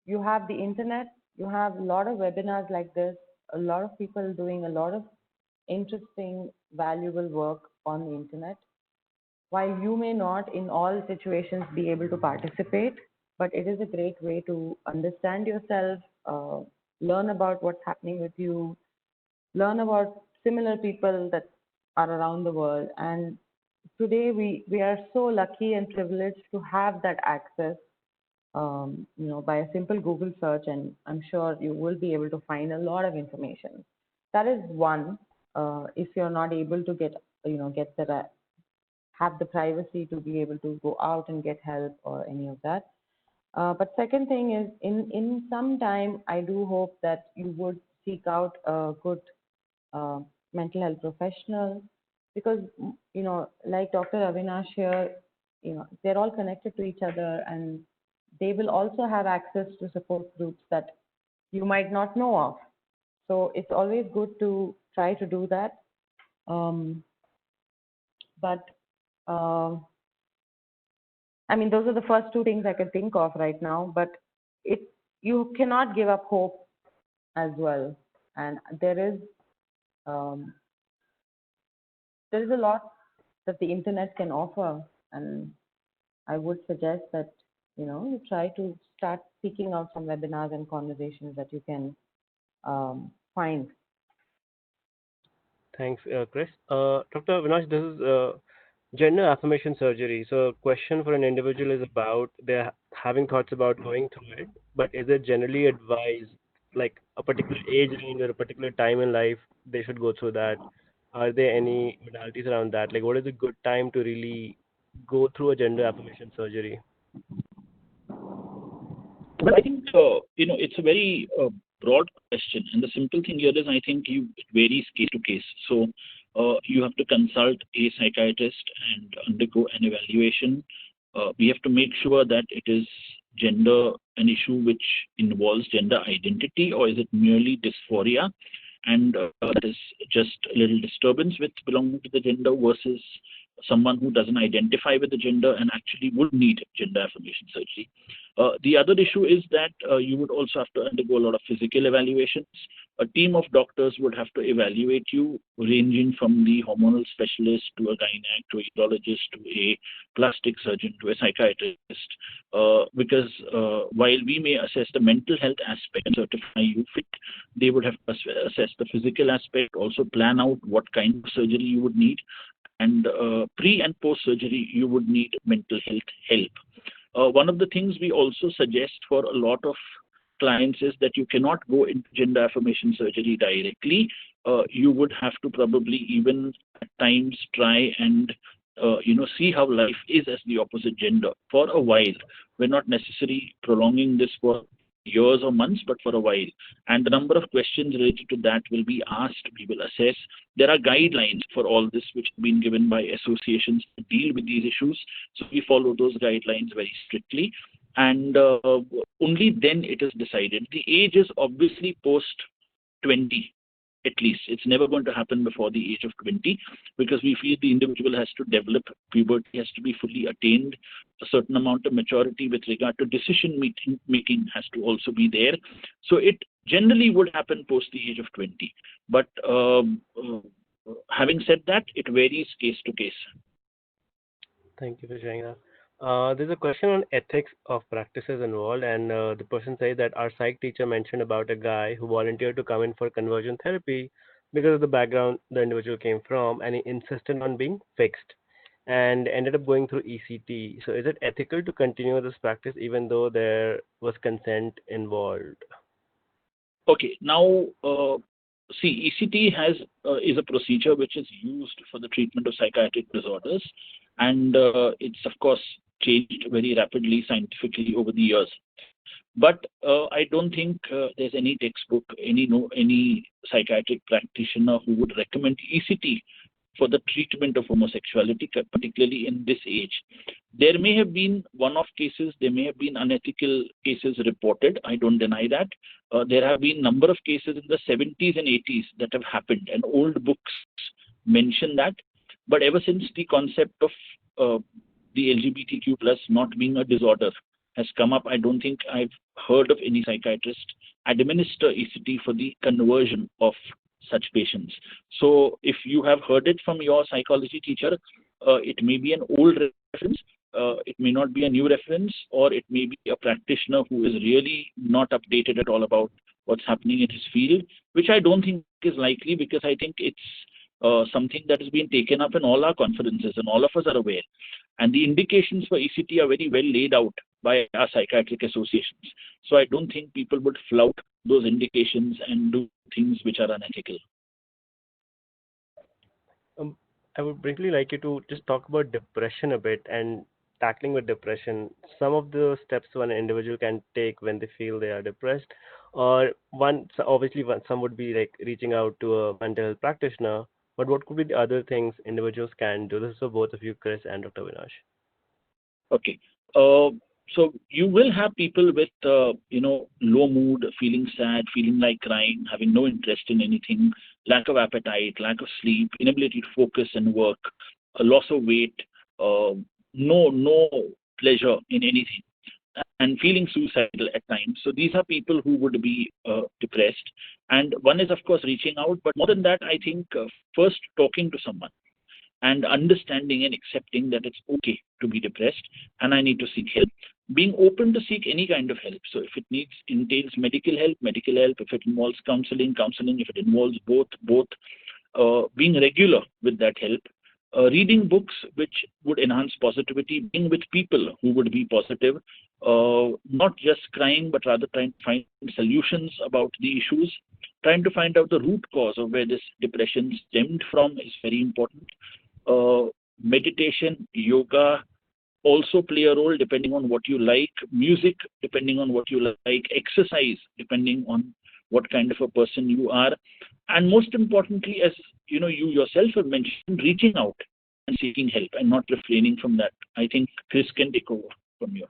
the internet. You have a lot of webinars like this, a lot of people doing a lot of interesting, valuable work on the internet. While you may not in all situations be able to participate, but it is a great way to understand yourself, learn about what's happening with you, learn about similar people that are around the world. And today we are so lucky and privileged to have that access, by a simple Google search, and I'm sure you will be able to find a lot of information. That is one. If you're not able to have the privacy to be able to go out and get help or any of that. But second thing is, in some time, I do hope that you would seek out a good mental health professional, because like Dr. Avinash here, they're all connected to each other, and they will also have access to support groups that you might not know of. So it's always good to try to do that. But I mean, those are the first two things I can think of right now, but you cannot give up hope as well. And there is a lot that the internet can offer, and I would suggest that you try to start seeking out some webinars and conversations that you can find. Thanks, Chris. Dr. Avinash, this is gender affirmation surgery. So, question for an individual is about they're having thoughts about going through it, but is it generally advised, like a particular age range or a particular time in life, they should go through that? Are there any modalities around that? Like, what is a good time to really go through a gender affirmation surgery? Well, I think it's a very broad question, and the simple thing here is I think it varies case to case. So you have to consult a psychiatrist and undergo an evaluation. We have to make sure that it is gender an issue which involves gender identity, or is it merely dysphoria, and that is just a little disturbance with belonging to the gender versus someone who doesn't identify with the gender and actually would need gender affirmation surgery. The other issue is that you would also have to undergo a lot of physical evaluations. A team of doctors would have to evaluate you, ranging from the hormonal specialist to a gynec to a urologist to a plastic surgeon to a psychiatrist. Because while we may assess the mental health aspect and certify you fit, they would have to assess the physical aspect, also plan out what kind of surgery you would need, and pre and post surgery you would need mental health help. One of the things we also suggest for a lot of clients is that you cannot go into gender affirmation surgery directly. You would have to probably even at times try and see how life is as the opposite gender for a while. We're not necessarily prolonging this for years or months, but for a while. And the number of questions related to that will be asked. We will assess. There are guidelines for all this which have been given by associations to deal with these issues. So we follow those guidelines very strictly. And only then it is decided. The age is obviously post 20. At least it's never going to happen before the age of 20, because we feel the individual has to develop, puberty has to be fully attained, a certain amount of maturity with regard to decision making has to also be there. So it generally would happen post the age of 20. But having said that, it varies case to case. Thank you for sharing that. There's a question on ethics of practices involved, and the person says that our psych teacher mentioned about a guy who volunteered to come in for conversion therapy because of the background the individual came from, and he insisted on being fixed and ended up going through ECT. So is it ethical to continue this practice even though there was consent involved? Okay, now see, ECT is a procedure which is used for the treatment of psychiatric disorders, and it's of course changed very rapidly scientifically over the years. But I don't think there's any textbook, any psychiatric practitioner who would recommend ECT for the treatment of homosexuality, particularly in this age. There may have been one-off cases, there may have been unethical cases reported. I don't deny that. There have been a number of cases in the 70s and 80s that have happened, and old books mention that. But ever since the concept of the LGBTQ plus not being a disorder has come up, I don't think I've heard of any psychiatrist administer ECT for the conversion of such patients. So if you have heard it from your psychology teacher, it may be an old reference, it may not be a new reference, or it may be a practitioner who is really not updated at all about what's happening in his field, which I don't think is likely, because I think it's something that has been taken up in all our conferences and all of us are aware. And the indications for ECT are very well laid out by our psychiatric associations. So I don't think people would flout those indications and do things which are unethical. I would briefly like you to just talk about depression a bit and tackling with depression. Some of the steps one individual can take when they feel they are depressed, or some would be like reaching out to a mental health practitioner. But what could be the other things individuals can do? This is for both of you, Chris and Dr. Avinash. Okay. So you will have people with, low mood, feeling sad, feeling like crying, having no interest in anything, lack of appetite, lack of sleep, inability to focus and work, a loss of weight, no pleasure in anything, and feeling suicidal at times. So these are people who would be depressed. And one is, of course, reaching out, but more than that, I think first talking to someone and understanding and accepting that it's okay to be depressed and I need to seek help. Being open to seek any kind of help. So if it entails medical help, medical help. If it involves counseling, counseling. If it involves both. Being regular with that help. Reading books which would enhance positivity, being with people who would be positive, not just crying, but rather trying to find solutions about the issues, trying to find out the root cause of where this depression stemmed from is very important. Meditation, yoga also play a role depending on what you like, music depending on what you like, exercise depending on what kind of a person you are, and most importantly, as you yourself have mentioned, reaching out and seeking help and not refraining from that. I think Chris can take over from here.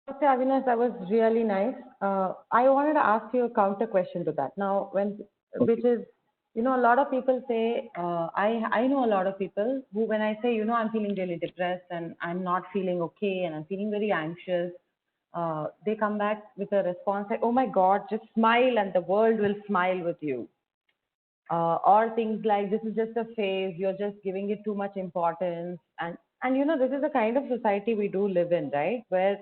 Okay, Avinash, that was really nice. I wanted to ask you a counter question to that. Now, which is, a lot of people say, I know a lot of people who, when I say, I'm feeling really depressed and I'm not feeling okay and I'm feeling very anxious, they come back with a response like, oh my God, just smile and the world will smile with you. Or things like, this is just a phase, you're just giving it too much importance. And this is the kind of society we do live in, right? Where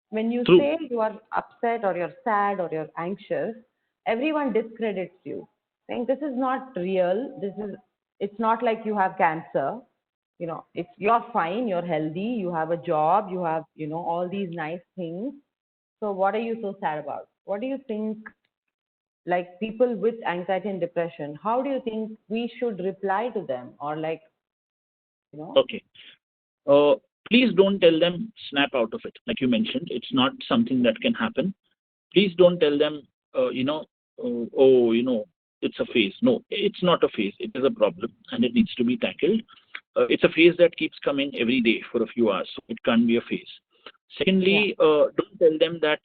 when you True. say you are upset or you're sad or you're anxious, everyone discredits you, saying this is not real. It's not like you have cancer. You're fine, you're healthy, you have a job, you have, all these nice things. So what are you so sad about? What do you think, like people with anxiety and depression, how do you think we should reply to them? Or like, Okay. Please don't tell them snap out of it. Like you mentioned, it's not something that can happen. Please don't tell them, it's a phase. No, it's not a phase. It is a problem and it needs to be tackled. It's a phase that keeps coming every day for a few hours. So it can't be a phase. Secondly, don't tell them that,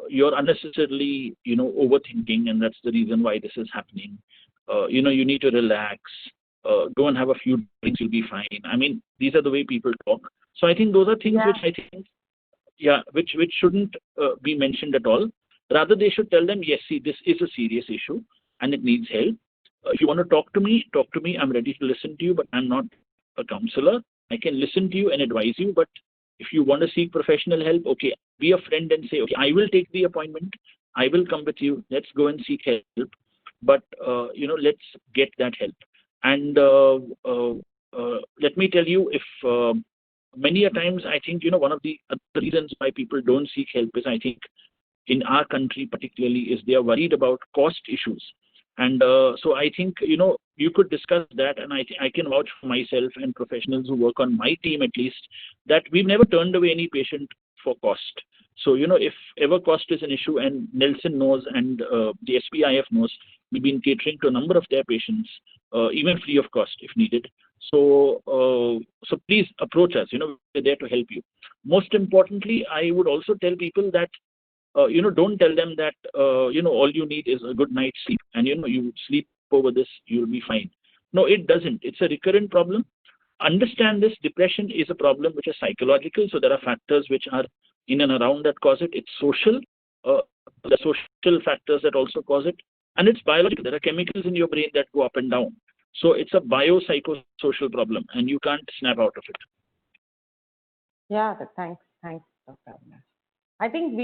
you're unnecessarily, overthinking and that's the reason why this is happening. You need to relax. Go and have a few drinks, you'll be fine. I mean, these are the way people talk. So I think those are things which I think, which shouldn't be mentioned at all. Rather, they should tell them, yes, see, this is a serious issue and it needs help. If you want to talk to me, I'm ready to listen to you, but I'm not a counselor. I can listen to you and advise you, but if you want to seek professional help, okay, be a friend and say, okay, I will take the appointment. I will come with you. Let's go and seek help. But, let's get that help. And let me tell you, if many a times, I think, one of the other reasons why people don't seek help is, I think, in our country particularly, is they are worried about cost issues. And so I think, you could discuss that. And I can vouch for myself and professionals who work on my team, at least, that we've never turned away any patient for cost. So, if ever cost is an issue, and Nelson knows and the SPIF knows, we've been catering to a number of their patients, even free of cost if needed. So please approach us. We're there to help you. Most importantly, I would also tell people that, don't tell them that, all you need is a good night's sleep and, you sleep over this, you'll be fine. No, it doesn't. It's a recurrent problem. Understand this. Depression is a problem which is psychological. So there are factors which are in and around that cause it. It's social. The social factors that also cause it. And it's biological. There are chemicals in your brain that go up and down. So it's a biopsychosocial problem and you can't snap out of it. Yeah, thanks, Dr. Avinash. I think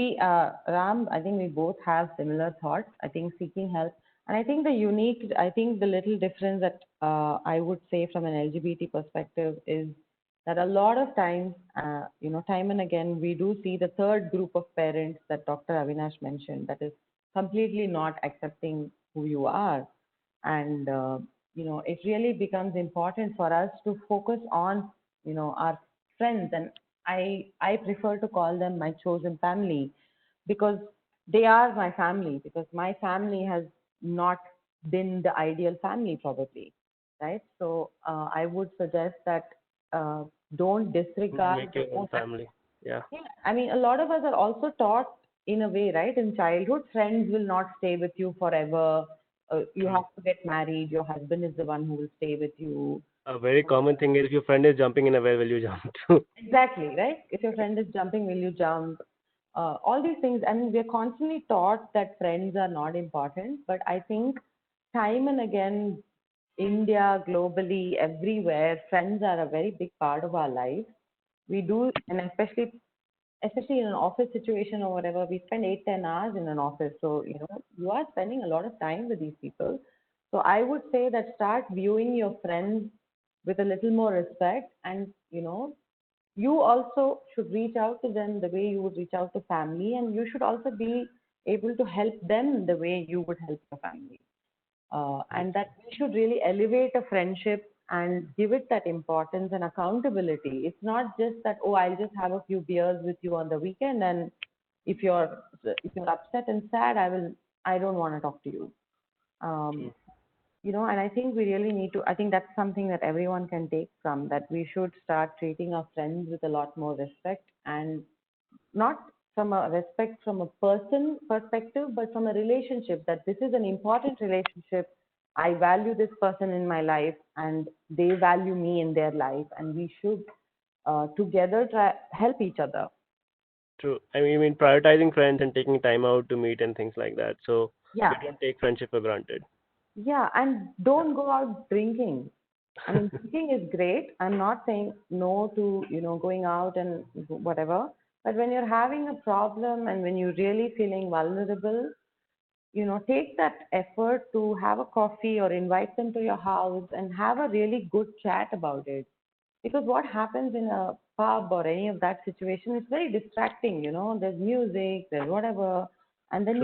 Ram, I think we both have similar thoughts. I think seeking help. And I think the little difference that I would say from an LGBT perspective is that a lot of times, time and again, we do see the third group of parents that Dr. Avinash mentioned, that is completely not accepting who you are. And, it really becomes important for us to focus on, our friends. And I prefer to call them my chosen family, because they are my family, because my family has not been the ideal family probably, right? So I would suggest that don't disregard Make your own family. Yeah. I mean, a lot of us are also taught in a way, right? In childhood, friends will not stay with you forever. You have to get married. Your husband is the one who will stay with you. A very common thing is if your friend is jumping in a well, will you jump too? Exactly, right? If your friend is jumping, will you jump? All these things, and we're constantly taught that friends are not important. But I think time and again, India, globally, everywhere, friends are a very big part of our life. We do, and especially in an office situation or whatever, we spend 8-10 hours in an office. So, you are spending a lot of time with these people. So I would say that start viewing your friends with a little more respect, and you also should reach out to them the way you would reach out to family, and you should also be able to help them the way you would help your family. And that we should really elevate a friendship and give it that importance and accountability. It's not just that, oh, I'll just have a few beers with you on the weekend, and if you're upset and sad, I don't want to talk to you. Um, and I think we really need to, I think that's something that everyone can take from, that we should start treating our friends with a lot more respect, and not from a respect from a person perspective, but from a relationship, that this is an important relationship. I value this person in my life and they value me in their life, and we should together try help each other. True. I mean, you mean prioritizing friends and taking time out to meet and things like that. So Yeah. you don't take friendship for granted. Yeah, and don't go out drinking. I mean, drinking is great. I'm not saying no to, going out and whatever. But when you're having a problem and when you're really feeling vulnerable, take that effort to have a coffee or invite them to your house and have a really good chat about it. Because what happens in a pub or any of that situation is very distracting. There's music, there's whatever, and then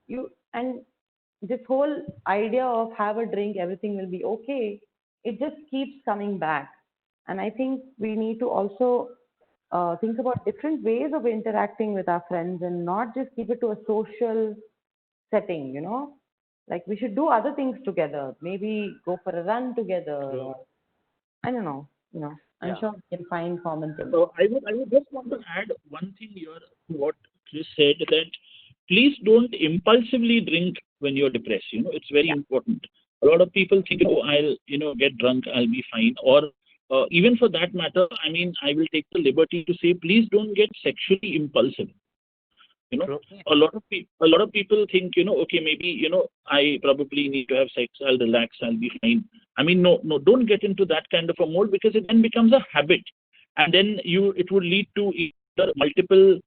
True. and this whole idea of have a drink, everything will be okay, it just keeps coming back. And I think we need to also think about different ways of interacting with our friends and not just keep it to a social setting, like we should do other things together, maybe go for a run together, True. or I don't know, I'm Yeah. sure we can find common things. So I would just want to add one thing here to what Chris said, that please don't impulsively drink when you're depressed. It's very important. A lot of people think, oh, I'll get drunk, I'll be fine. Or even for that matter, I mean, I will take the liberty to say, please don't get sexually impulsive. True. A lot of people think, okay, maybe, I probably need to have sex, I'll relax, I'll be fine. I mean, no, don't get into that kind of a mode, because it then becomes a habit. And then it would lead to either multiple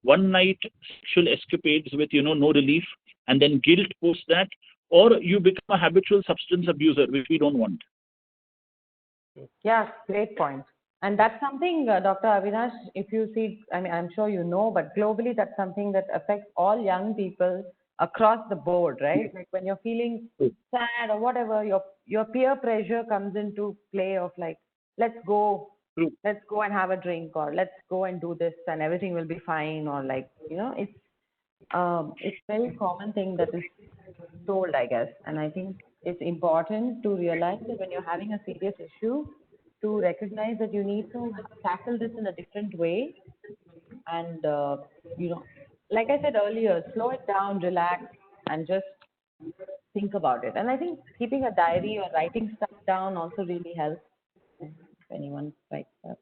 one night sexual escapades with, no relief, and then guilt post that, or you become a habitual substance abuser, which we don't want. Yeah, great point. And that's something, Dr. Avinash, if you see, I mean, I'm sure you know, but globally, that's something that affects all young people across the board, right? Like when you're feeling sad or whatever, your peer pressure comes into play of like, let's go and have a drink, or let's go and do this and everything will be fine, or like, it's very common thing that is told, I guess. And I think it's important to realize that when you're having a serious issue, to recognize that you need to tackle this in a different way, and like I said earlier, slow it down, relax, and just think about it. And I think keeping a diary or writing stuff down also really helps, if anyone writes that.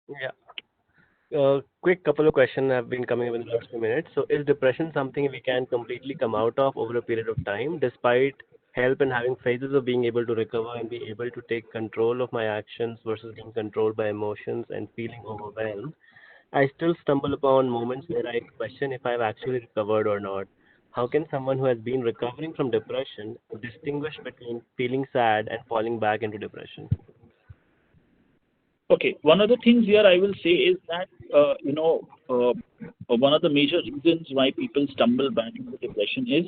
Yeah. Quick couple of questions have been coming up in the last few minutes. So, is depression something we can completely come out of over a period of time, despite help and having phases of being able to recover and be able to take control of my actions versus being controlled by emotions and feeling overwhelmed? I still stumble upon moments where I question if I've actually recovered or not. How can someone who has been recovering from depression distinguish between feeling sad and falling back into depression? Okay, one of the things here I will say is that, one of the major reasons why people stumble back into depression is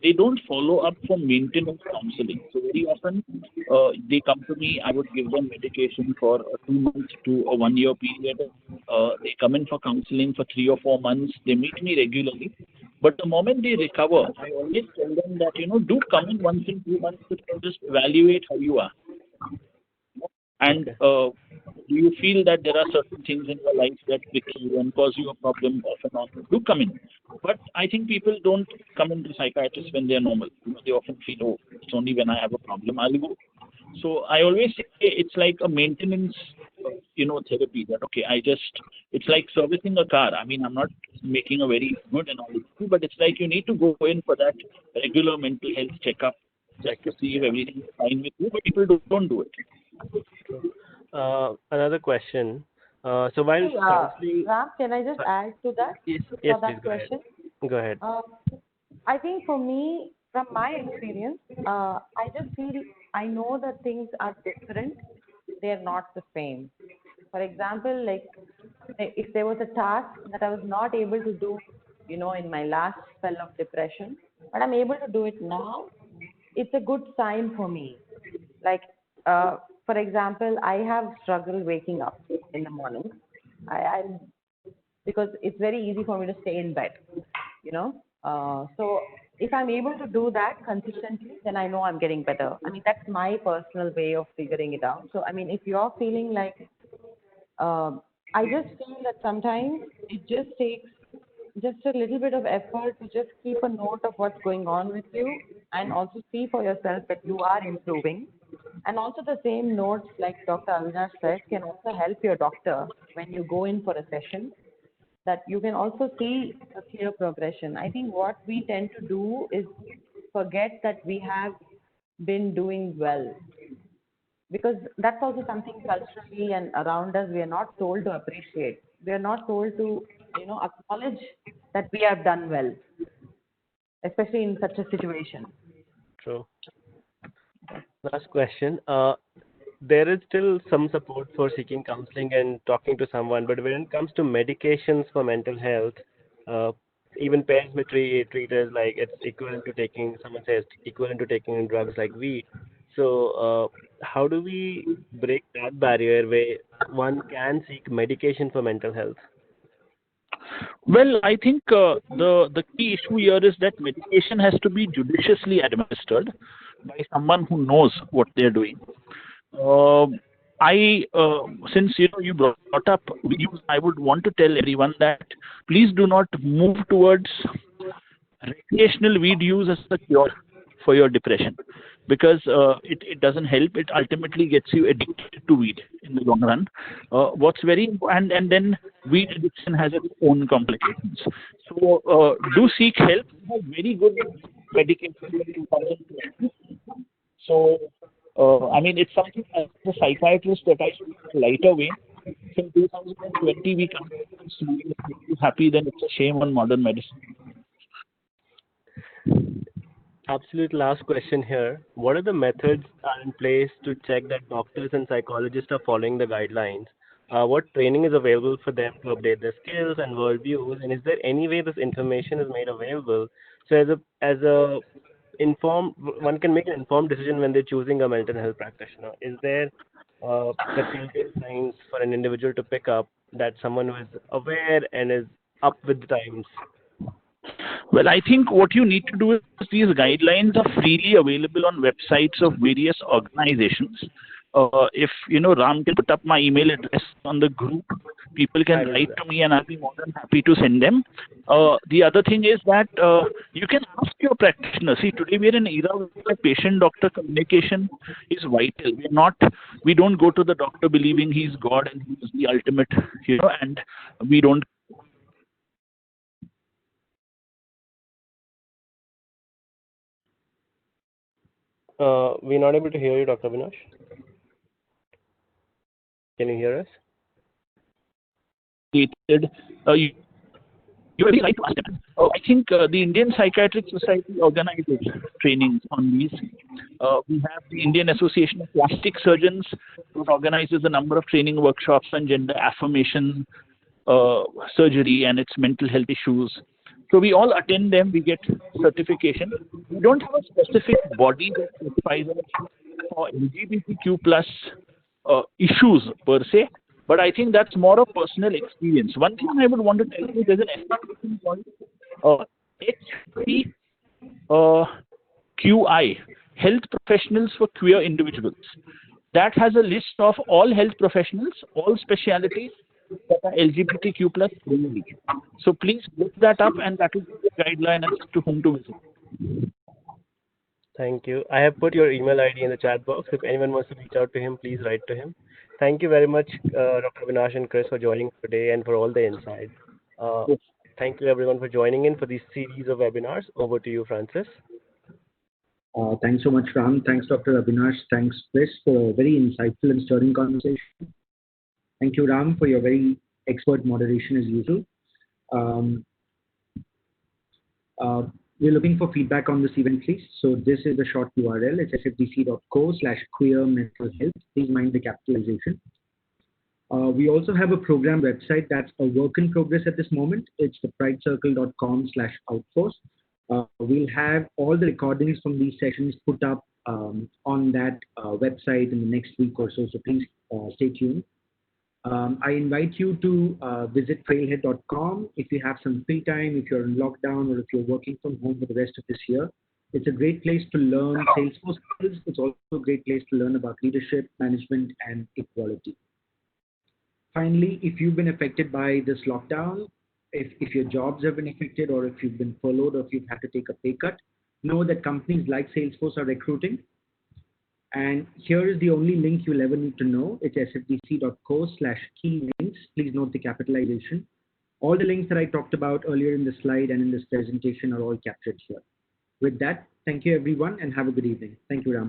they don't follow up for maintenance counseling. So very often they come to me, I would give them medication for a 2 months to a 1 year period. They come in for counseling for 3 or 4 months. They meet me regularly. But the moment they recover, I always tell them that, do come in once in 2 months to just evaluate how you are. And do you feel that there are certain things in your life that prick you and cause you a problem off and on? Do come in. But I think people don't come into psychiatrists when they're normal. They often feel, oh, it's only when I have a problem I'll go. So I always say it's like a maintenance, therapy. That okay, it's like servicing a car. I mean, I'm not making a very good analogy, but it's like you need to go in for that regular mental health checkup just to see if everything is fine with you. But people don't do it. Another question. So while Hey, counseling, Ram, can I just add to that? yes, For yes, that please go ahead. question? Go ahead. I think for me, from my experience, I just feel I know that things are different. They're not the same. For example, like if there was a task that I was not able to do, in my last spell of depression, but I'm able to do it now, it's a good sign for me. Like, for example, I have struggled waking up in the morning. I because it's very easy for me to stay in bed, you know. So if I'm able to do that consistently, then I know I'm getting better. I mean, that's my personal way of figuring it out. So, I mean, if you're feeling like, I just feel that sometimes it just takes just a little bit of effort to just keep a note of what's going on with you and also see for yourself that you are improving. And also the same notes, like Dr. Avinash said, can also help your doctor when you go in for a session, that you can also see a clear progression. I think what we tend to do is forget that we have been doing well, because that's also something culturally and around us we are not told to appreciate. We are not told to, acknowledge that we have done well, especially in such a situation. True. Last question. There is still some support for seeking counseling and talking to someone, but when it comes to medications for mental health, uh, even parents may treat as like it's equivalent to taking, someone says, equivalent to taking drugs like weed. So, how do we break that barrier where one can seek medication for mental health? Well, I think the key issue here is that medication has to be judiciously administered by someone who knows what they're doing. Uh, since you brought up views, I would want to tell everyone that please do not move towards recreational weed use as a cure for your depression, because it doesn't help. It ultimately gets you addicted to weed in the long run. What's very important, and then weed addiction has its own complications. So do seek help. We have very good medication in 2020. So I mean, it's something as a psychiatrist that I should lighter way. In 2020, we can't make you happy, then it's a shame on modern medicine. Absolute last question here. What are the methods are in place to check that doctors and psychologists are following the guidelines? What training is available for them to update their skills and worldviews? And is there any way this information is made available so as a informed one can make an informed decision when they're choosing a mental health practitioner? Is there the telltale signs for an individual to pick up that someone who is aware and is up with the times? Well, I think what you need to do is these guidelines are freely available on websites of various organizations. If Ram can put up my email address on the group, people can write to me and I'll be more than happy to send them. The other thing is that you can ask your practitioner. See, today we're in an era where patient-doctor communication is vital. We don't go to the doctor believing he's God and he's the ultimate, and we don't. We're not able to hear you, Dr. Avinash. Can you hear us? You're very right to ask them. I think the Indian Psychiatric Society organizes trainings on these. We have the Indian Association of Plastic Surgeons, which organizes a number of training workshops on gender affirmation, surgery, and its mental health issues. So we all attend them. We get certification. We don't have a specific body that certifies us for LGBTQ plus issues per se, but I think that's more of personal experience. One thing I would want to tell you, there's an association called HPQI, Health Professionals for Queer Individuals. That has a list of all health professionals, all specialities that are LGBTQ plus friendly. So please look that up, and that will be the guideline as to whom to visit. Thank you. I have put your email ID in the chat box. If anyone wants to reach out to him, please write to him. Thank you very much, Dr. Avinash and Chris, for joining today and for all the insights. Thank you, everyone, for joining in for this series of webinars. Over to you, Francis. Thanks so much, Ram. Thanks, Dr. Avinash. Thanks, Chris, for a very insightful and stirring conversation. Thank you, Ram, for your very expert moderation as usual. We're looking for feedback on this event, please. So this is the short URL. It's sfdc.co/queer-mental-health. Please mind the capitalization. We also have a program website that's a work in progress at this moment. It's the pridecircle.com/outforce. We'll have all the recordings from these sessions put up on that website in the next week or so. So please stay tuned. I invite you to visit trailhead.com if you have some free time, if you're in lockdown, or if you're working from home for the rest of this year. It's a great place to learn Salesforce skills. It's also a great place to learn about leadership, management, and equality. Finally, if you've been affected by this lockdown, if your jobs have been affected, or if you've been furloughed, or if you've had to take a pay cut, know that companies like Salesforce are recruiting. And here is the only link you'll ever need to know. It's sfdc.co/key-links. Please note the capitalization. All the links that I talked about earlier in the slide and in this presentation are all captured here. With that, thank you, everyone, and have a good evening. Thank you, Ram.